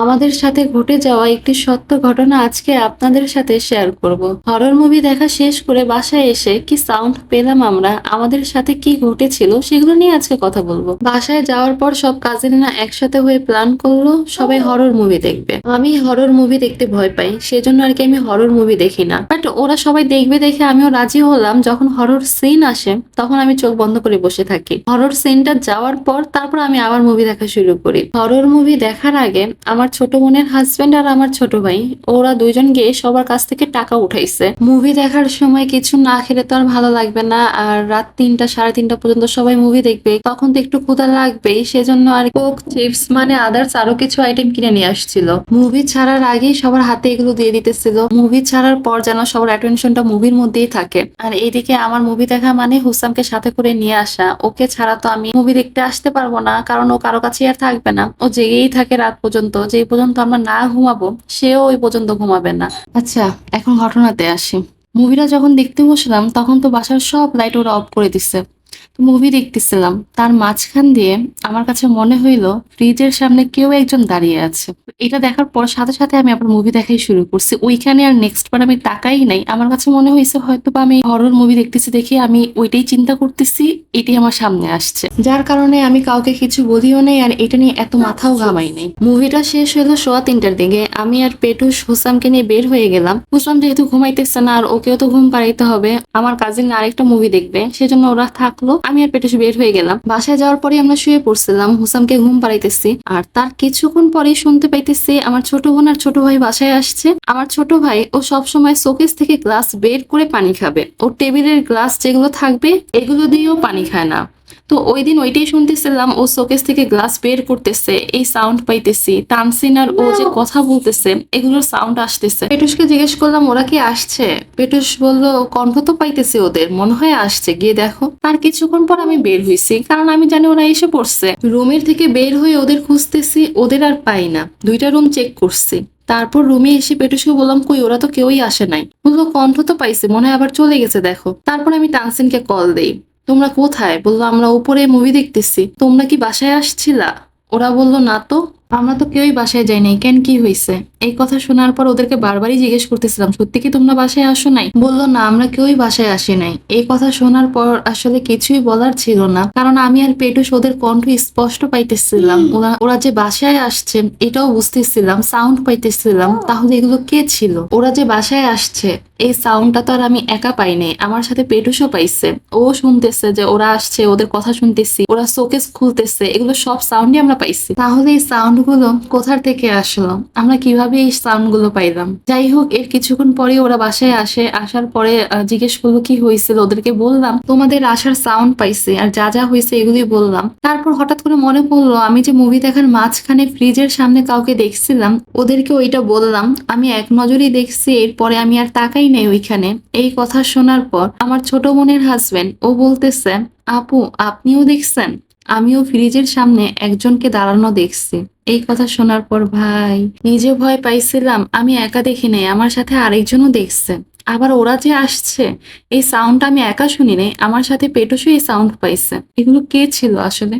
আমাদের সাথে ঘটে যাওয়া একটি সত্য ঘটনা আজকে আপনাদের সাথে শেয়ার করব। হরর মুভি দেখা শেষ করে বাসায় এসে কি সাউন্ড পেলাম আমরা, আমাদের সাথে কি ঘটেছিল সেগুলো নিয়ে আজকে কথা বলবো। বাসায় যাওয়ার পর সব কাজিনরা একসাথে হয়ে প্ল্যান করলো সবাই হরর মুভি দেখবে। আমি হরর মুভি দেখতে ভয় পাই, সেজন্য আর কি আমি হরর মুভি দেখি না। বাট ওরা সবাই দেখবে দেখে আমিও রাজি হলাম। যখন হরর সিন আসে তখন আমি চোখ বন্ধ করে বসে থাকি। হরর সিনটা যাওয়ার পর তারপর আমি আবার মুভি দেখা শুরু করি। হরর মুভি দেখার আগে আমার ছোট বোনের হাজবেন্ড আর আমার ছোট ভাই ওরা দুইজন গিয়ে সবার কাছ থেকে টাকা উঠাইছে। মুভি দেখার সময় কিছু না খেলে তো আর ভালো লাগবে না, আর রাত 3টা 3:30 পর্যন্ত সবাই মুভি দেখবে, তখন তো একটু ক্ষুধা লাগবেই। সেজন্য আর কোক, চিপস মানে আদার্স আরো কিছু আইটেম কিনে নিয়ে আসছিল। মুভি ছাড়ার আগেই সবার হাতে এগুলো দিয়ে দিতেছিল। মুভি ছাড়ার পর যেন সবার অ্যাটেনশনটা মুভির মধ্যেই থাকে। আর এইদিকে আমার মুভি দেখা মানে হুসামকে সাথে করে নিয়ে আসা। ওকে ছাড়া তো আমি মুভি দেখতে আসতে পারবো না, কারণ ও কারো কাছে আর থাকবে না। ও জেগেই থাকে রাত পর্যন্ত, যে পর্যন্ত আমরা না ঘুমাবো সেও ওই পর্যন্ত ঘুমাবে না। আচ্ছা, এখন ঘটনাতে আসি। মুভিটা যখন দেখতে বসলাম তখন তো বাসার সব লাইট ওরা অফ করে দিচ্ছে। তো মুভি দেখতেছিলাম, তার মাঝখান দিয়ে আমার কাছে মনে হইলো ফ্রিজের সামনে কেউ একজন দাঁড়িয়ে আছে। এটা দেখার পর সাথে সাথে আমি আবার মুভি দেখাই শুরু করছি। ওইখানে আর নেক্সট বার আমি তাকাই নাই। আমার কাছে মনে হয়েছে হয়তো বা আমি হরর মুভি দেখতেছি দেখে আমি ওইটাই চিন্তা করতেছি, এটাই আমার সামনে আসছে, যার কারণে আমি কাউকে কিছু বলিও নাই আর এটা নিয়ে এত মাথাও ঘামাই নাই। মুভিটা শেষ হলো 3:15টার দিকে। আমি আর পেটুস হুসামকে নিয়ে বের হয়ে গেলাম। হুসাম যেহেতু ঘুমাইতেছে না আর ওকেও তো ঘুম পাড়াইতে হবে, আমার কাজিন আরেকটা মুভি দেখবে, সেজন্য ওরা থাকলো। আমি আর পেটুস বের হয়ে গেলাম। বাসায় যাওয়ার পরে আমরা শুয়ে পড়ছিলাম, হুসামকে ঘুম পাড়াইতেছি। আর তার কিছুক্ষণ পরেই শুনতে পাইতেছি আমার ছোট বোন আর ছোট ভাই বাসায় আসছে। আমার ছোট ভাই ও সব সময় শোকেস থেকে গ্লাস বের করে পানি খাবে। ওর টেবিলের গ্লাস যেগুলো থাকবে এগুলো দিয়েও পানি খায় না। তো ওই দিন ওইটাই শুনতেছিলাম, ও শোকেস থেকে গ্লাস বের করতেছে, এই সাউন্ড পাইতেছি। তানসিন আর ও যে কথা বলতেছে এগুলোর সাউন্ড আসতেছে। পেটুসকে জিজ্ঞেস করলাম ওরা কি আসছে। পেটুস বললো কণ্ঠ তো পাইতেছি ওদের, মনে হয় আসছে, গিয়ে দেখো। তার কিছুক্ষণ পর আমি বের হয়েছি, কারণ আমি জানি ওরা এসে পড়ছে। রুমের থেকে বের হয়ে ওদের খুঁজতেছি, ওদের আর পাই না। 2টা রুম চেক করছি। তারপর রুমে এসে পেটুসকে বললাম কই, ওরা তো কেউই আসে নাই। বললো কণ্ঠ তো পাইছে, মনে হয় আবার চলে গেছে, দেখো। তারপর আমি তানসিনকে কল দেই, তোমরা কোথায়? বললো আমরা উপরে মুভি দেখতেছি। তোমরা কি বাসায় আসছিলা? ওরা বললো না তো, আমরা তো কেউই বাসায় যাই নাই, কেন কি হয়েছে? এই কথা শোনার পর ওদেরকে বারবারই জিজ্ঞেস করতেছিলাম সত্যি কি তোমরা বাসায় আসো নাই? বললো না, আমরা কেউই বাসায় আসি নাই। এই কথা শোনার পর আসলে কিছুই বলার ছিল না, কারণ আমি আর পেটুস ওদের কণ্ঠ স্পষ্ট পাইতেছিলাম। ওরা যে বাসায় আসছে এটাও বুঝতেছিলাম, সাউন্ড পাইতেছিলাম। তাহলে এগুলো কে ছিল? ওরা যে বাসায় আসছে এই সাউন্ডটা তো আর আমি একা পাই নাই, আমার সাথে পেটুসও পাইছে। ও শুনতেছে যে ওরা আসছে, ওদের কথা শুনতেছি, ওরা শোকেস খুলতেছে, এগুলো সব সাউন্ডই আমরা পাইছি। তাহলে এই সাউন্ড গুলো কোথার থেকে আসলো? আমরা কিভাবে এই সাউন্ড গুলো পাইলাম? যাই হোক, এর কিছুক্ষণ পরে ওরা বাসায় আসে। আসার পরে জিজ্ঞেস করলো কি হয়েছিল। ওদেরকে বললাম তোমাদের আসার সাউন্ড পাইছি আর যা যা হয়েছে এগুলি বললাম। তারপর হঠাৎ করে মনে পড়লো আমি যে মুভি দেখার মাঝখানে ফ্রিজের সামনে কাউকে দেখছিলাম, ওদেরকে ওইটা বললাম। আমি এক নজরেই দেখছি, এরপরে আমি আর তাকাই নাই ওইখানে। এই কথা শোনার পর আমার ছোট বোনের হাজবেন্ড ও বলতেছে আপু আপনিও দেখছেন? আমিও ফ্রিজের সামনে একজনকে দাঁড়ানো দেখছি। এই কথা শোনার পর ভাই নিজে ভয় পাইছিলাম। আমি একা দেখি নাই, আমার সাথে আরেকজনও দেখছে। আবার ওরা যে আসছে এই সাউন্ড আমি একা শুনি নাই, আমার সাথে পেটুসও এই সাউন্ড পাইছে। এগুলো কে ছিল আসলে?